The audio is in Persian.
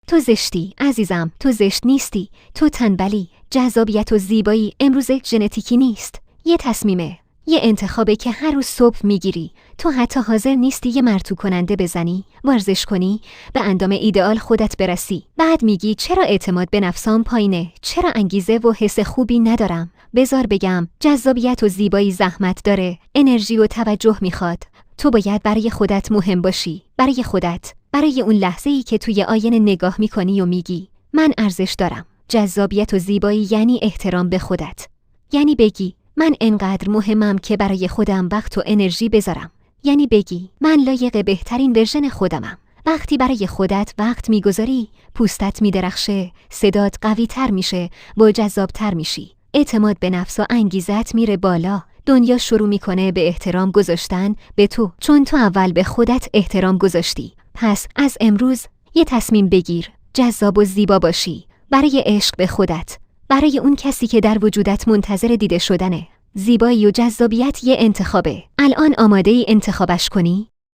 تو زشتی عزیزم، تو زشت نیستی، تو تنبلی. جذابیت و زیبایی امروز ژنتیکی نیست، یه تصمیمه، یه انتخابه که هر روز صبح میگیری. تو حتی حاضر نیستی یه مرطوب کننده بزنی، ورزش کنی، به اندام ایدئال خودت برسی. بعد میگی چرا اعتماد به نفسم پایینه، چرا انگیزه و حس خوبی ندارم. بذار بگم، جذابیت و زیبایی زحمت داره، انرژی و توجه میخواد. تو باید برای خودت مهم باشی، برای خودت، برای اون لحظه‌ای که توی آینه نگاه میکنی و میگی من ارزش دارم. جذابیت و زیبایی یعنی احترام به خودت، یعنی بگی من انقدر مهمم که برای خودم وقت و انرژی بذارم، یعنی بگی من لایق بهترین ورژن خودمم. وقتی برای خودت وقت میگذاری، پوستت میدرخشه، صدات قوی تر میشه و جذابتر میشی. اعتماد به نفس و انگیزت میره بالا. دنیا شروع میکنه به احترام گذاشتن به تو، چون تو اول به خودت احترام گذاشتی. پس از امروز یه تصمیم بگیر، جذاب و زیبا باشی، برای عشق به خودت، برای اون کسی که در وجودت منتظر دیده شدنه. زیبایی و جذابیت یه انتخابه. الان آماده ای انتخابش کنی؟